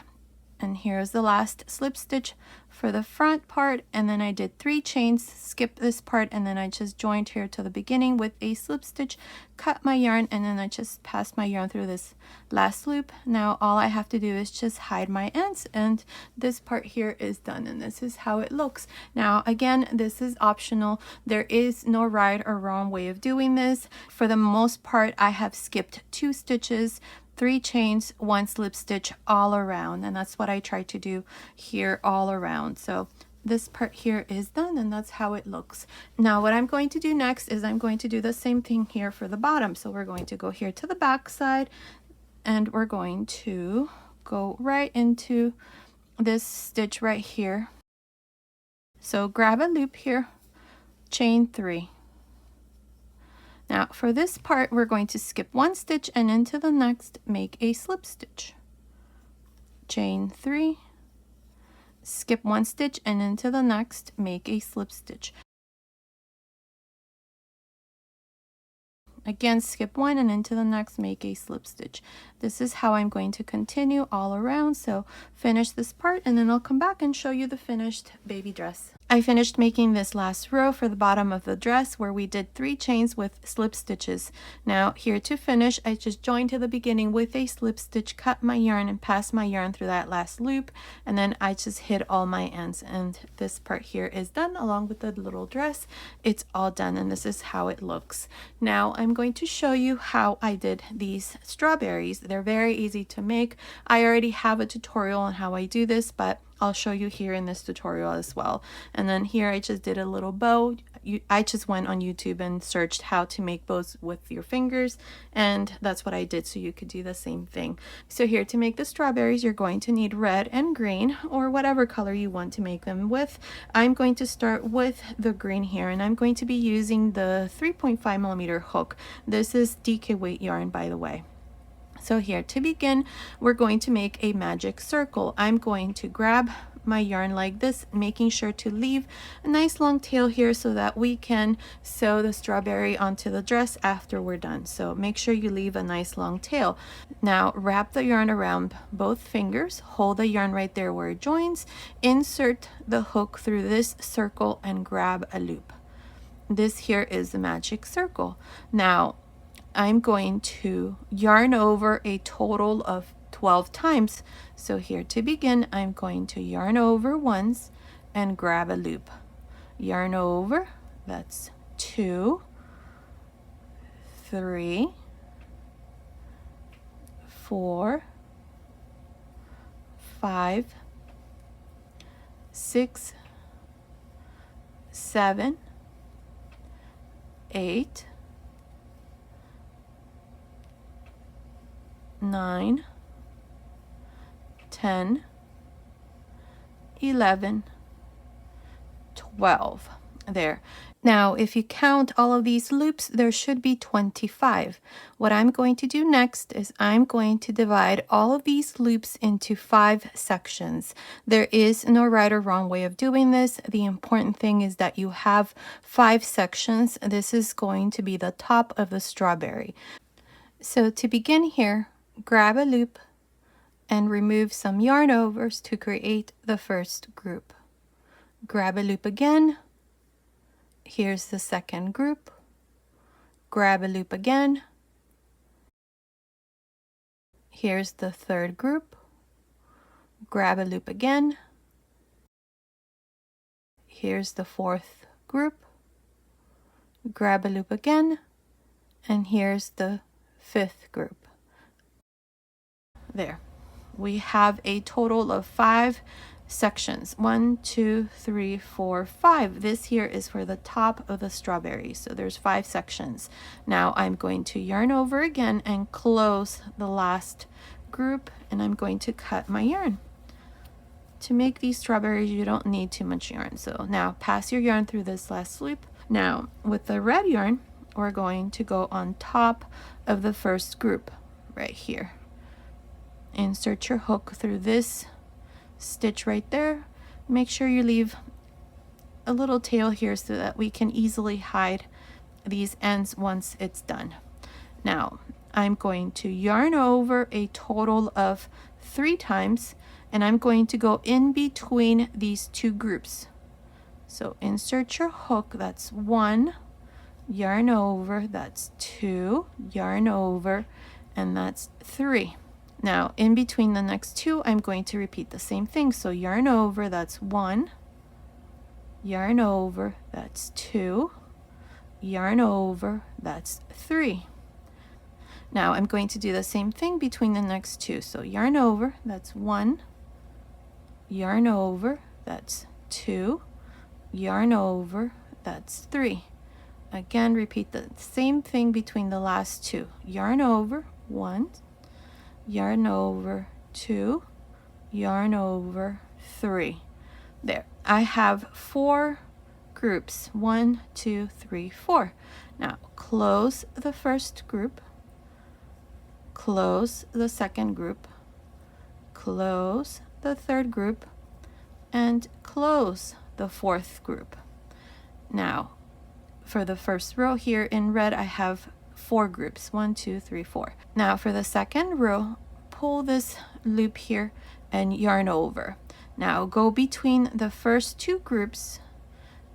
And here's the last slip stitch for the front part, and then I did 3 chains, skip this part, and then I just joined here to the beginning with a slip stitch, cut my yarn, and then I just passed my yarn through this last loop. Now all I have to do is just hide my ends, and this part here is done, and this is how it looks. Now again, this is optional. There is no right or wrong way of doing this. For the most part, I have skipped 2 stitches, 3 chains, 1 slip stitch all around, and that's what I try to do here all around. So this part here is done, and that's how it looks. Now what I'm going to do next is I'm going to do the same thing here for the bottom. So we're going to go here to the back side, and we're going to go right into this stitch right here. So grab a loop here, chain 3. Now for this part, we're going to skip 1 stitch and into the next make a slip stitch, chain 3, skip 1 stitch and into the next make a slip stitch. Again, skip 1 and into the next make a slip stitch. This is how I'm going to continue all around. So finish this part, and then I'll come back and show you the finished baby dress. I finished making this last row for the bottom of the dress where we did 3 chains with slip stitches. Now here to finish, I just joined to the beginning with a slip stitch, cut my yarn and passed my yarn through that last loop, and then I just hid all my ends, and this part here is done along with the little dress. It's all done, and this is how it looks. Now I'm going to show you how I did these strawberries. They're very easy to make. I already have a tutorial on how I do this, but I'll show you here in this tutorial as well. And then here I just did a little bow. I just went on YouTube and searched how to make bows with your fingers, and that's what I did, so you could do the same thing. So here to make the strawberries, you're going to need red and green, or whatever color you want to make them with. I'm going to start with the green here, and I'm going to be using the 3.5mm hook. This is DK weight yarn, by the way. So here to begin, we're going to make a magic circle. I'm going to grab my yarn like this, making sure to leave a nice long tail here so that we can sew the strawberry onto the dress after we're done. So make sure you leave a nice long tail. Now wrap the yarn around both fingers, hold the yarn right there where it joins, insert the hook through this circle and grab a loop. This here is the magic circle. Now I'm going to yarn over a total of 12 times. So here to begin, I'm going to yarn over once and grab a loop. Yarn over, that's 2, 3, 4, 5, 6, 7, 8, 9, 10, 11, 12. There. Now, if you count all of these loops, there should be 25. What I'm going to do next is I'm going to divide all of these loops into 5 sections. There is no right or wrong way of doing this. The important thing is that you have 5 sections. This is going to be the top of the strawberry. So to begin here, grab a loop and remove some yarn overs to create the first group. Grab a loop again. Here's the second group. Grab a loop again. Here's the third group. Grab a loop again. Here's the fourth group. Grab a loop again. And here's the fifth group. There. We have a total of 5 sections. 1, 2, 3, 4, 5. This here is for the top of the strawberry. So there's 5 sections. Now I'm going to yarn over again and close the last group, and I'm going to cut my yarn. To make these strawberries, you don't need too much yarn. So now pass your yarn through this last loop. Now with the red yarn, we're going to go on top of the first group right here. Insert your hook through this stitch right there. Make sure you leave a little tail here so that we can easily hide these ends once it's done. Now I'm going to yarn over a total of 3 times, and I'm going to go in between these 2 groups. So insert your hook, that's 1, yarn over, that's 2, yarn over, and that's 3. Now, in between the next 2, I'm going to repeat the same thing. So yarn over, that's 1, yarn over, that's 2, yarn over, that's 3. Now, I'm going to do the same thing between the next 2. So yarn over, that's 1, yarn over, that's 2, yarn over, that's 3. Again, repeat the same thing between the last 2. Yarn over, 1, yarn over, 2, yarn over, 3. There. I have 4 groups. 1, 2, 3, 4. Now close the first group, close the second group, close the third group, and close the fourth group. Now for the first row here in red, I have 4 groups. 1, 2, 3, 4. Now for the second row, pull this loop here and yarn over. Now go between the first 2 groups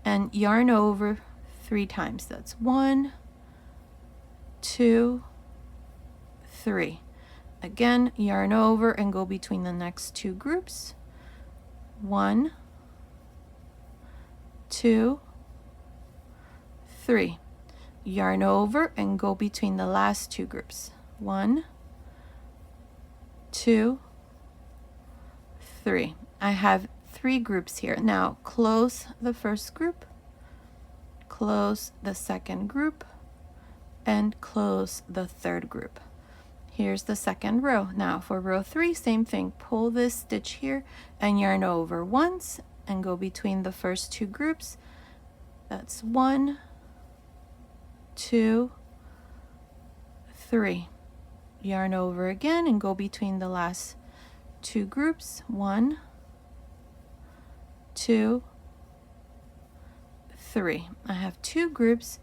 and yarn over 3 times. That's 1, 2, 3. Again, yarn over and go between the next 2 groups. 1, 2, 3. Yarn over and go between the last 2 groups. 1, 2, 3. I have 3 groups here. Now close the first group, close the second group, and close the third group. Here's the second row. Now for row 3, same thing. Pull this stitch here and yarn over once and go between the first 2 groups. That's 1, 2, 3. Yarn over again and go between the last 2 groups. 1, 2, 3. I have 2 groups.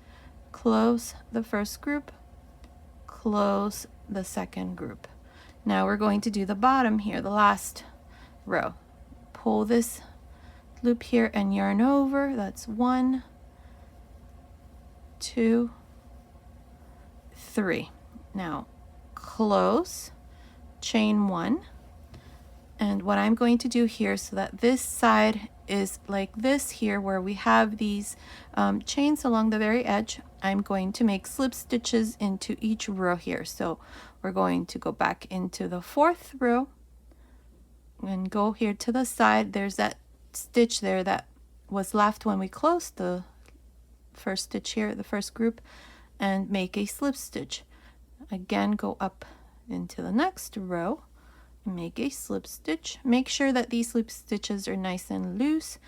Close the first group, close the second group. Now we're going to do the bottom here, the last row. Pull this loop here and yarn over. That's 1, 2, 3. Now close, chain 1, and what I'm going to do here, so that this side is like this here, where we have these chains along the very edge, I'm going to make slip stitches into each row here. So we're going to go back into the 4th row and go here to the side. There's that stitch there that was left when we closed the first stitch here, the first group, and make a slip stitch. Again, go up into the next row, make a slip stitch. Make sure that these slip stitches are nice and loose,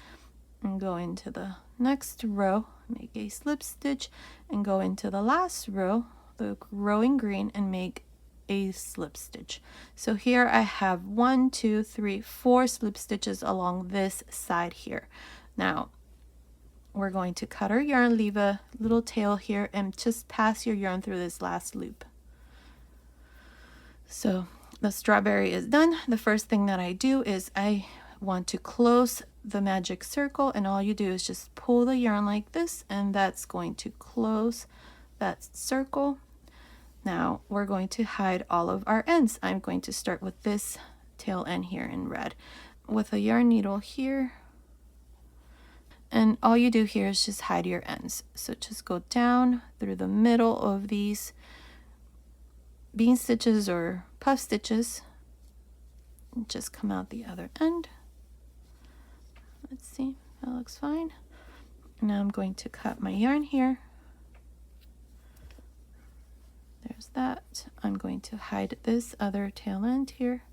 and go into the next row, make a slip stitch, and go into the last row, the row in green, and make a slip stitch. So here I have 1, 2, 3, 4 slip stitches along this side here. Now we're going to cut our yarn, leave a little tail here, and just pass your yarn through this last loop. So the strawberry is done. The first thing that I do is I want to close the magic circle, and all you do is just pull the yarn like this, and that's going to close that circle. Now we're going to hide all of our ends. I'm going to start with this tail end here in red with a yarn needle here, and all you do here is just hide your ends. So just go down through the middle of these bean stitches or puff stitches, and just come out the other end. Let's see, that looks fine. Now I'm going to cut my yarn here. There's that. I'm going to hide this other tail end here.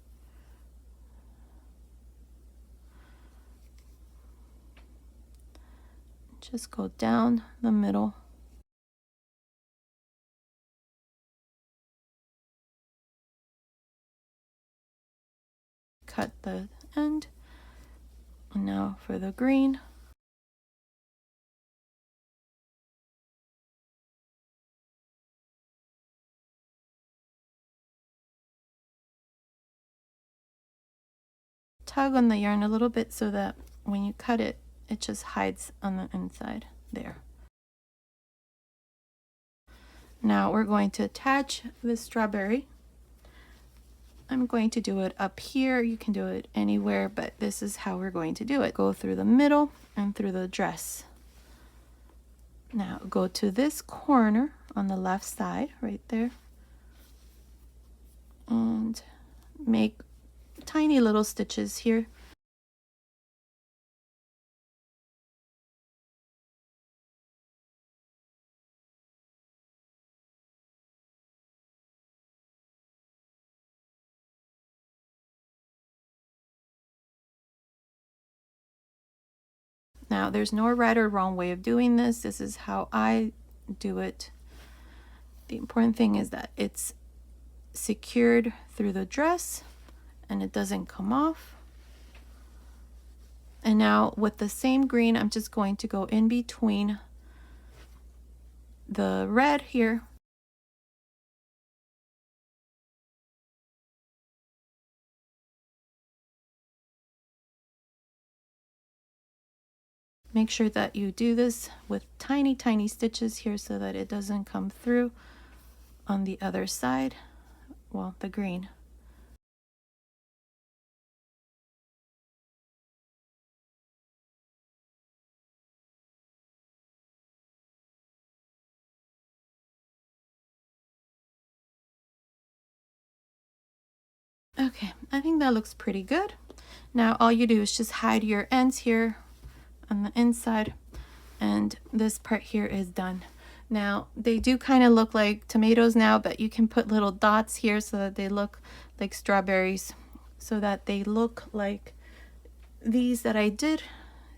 Just go down the middle. Cut the end. And now for the green. Tug on the yarn a little bit so that when you cut it, it just hides on the inside there. Now we're going to attach the strawberry. I'm going to do it up here. You can do it anywhere, but this is how we're going to do it. Go through the middle and through the dress. Now go to this corner on the left side right there and make tiny little stitches here. Now there's no right or wrong way of doing this. This is how I do it. The important thing is that it's secured through the dress and it doesn't come off. And now with the same green, I'm just going to go in between the red here Make sure that you do this with tiny, tiny stitches here so that it doesn't come through on the other side, well, the green. Okay, I think that looks pretty good. Now all you do is just hide your ends here on the inside, and this part here is done. Now they do kind of look like tomatoes now, but you can put little dots here so that they look like strawberries, so that they look like these that I did.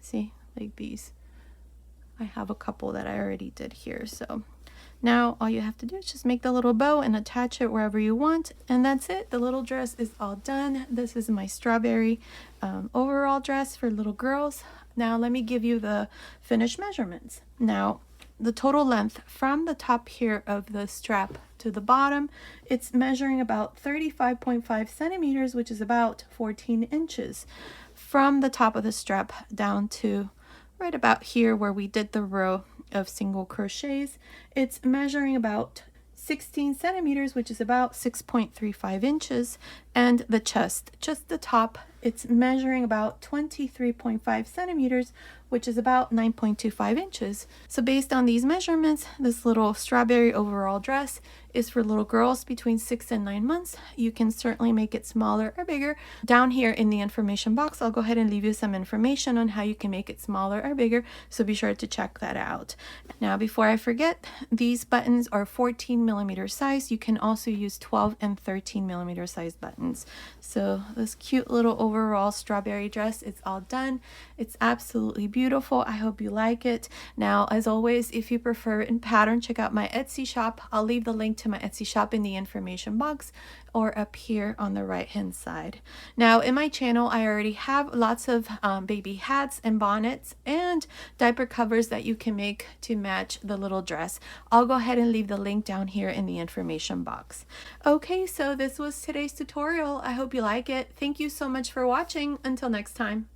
See, like these. I have a couple that I already did here. So now all you have to do is just make the little bow and attach it wherever you want, and that's it. The little dress is all done. This is my strawberry overall dress for little girls. Now let me give you the finished measurements. Now the total length from the top here of the strap to the bottom, it's measuring about 35.5 centimeters, which is about 14 inches. From the top of the strap down to right about here where we did the row of single crochets, it's measuring about 16 centimeters, which is about 6.35 inches. And the chest, just the top, it's measuring about 23.5 centimeters, which is about 9.25 inches. So based on these measurements, this little strawberry overall dress is for little girls between 6 and 9 months. You can certainly make it smaller or bigger. Down here in the information box, I'll go ahead and leave you some information on how you can make it smaller or bigger, so be sure to check that out. Now before I forget, these buttons are 14 millimeter size. You can also use 12 and 13 millimeter size buttons. So this cute little overall strawberry dress, it's all done. It's absolutely beautiful. I hope you like it. Now, as always, if you prefer in pattern, check out my Etsy shop. I'll leave the link to my Etsy shop in the information box or up here on the right hand side. Now in my channel, I already have lots of baby hats and bonnets and diaper covers that you can make to match the little dress. I'll go ahead and leave the link down here in the information box. Okay, so this was today's tutorial. I hope you like it. Thank you so much for watching. Until next time.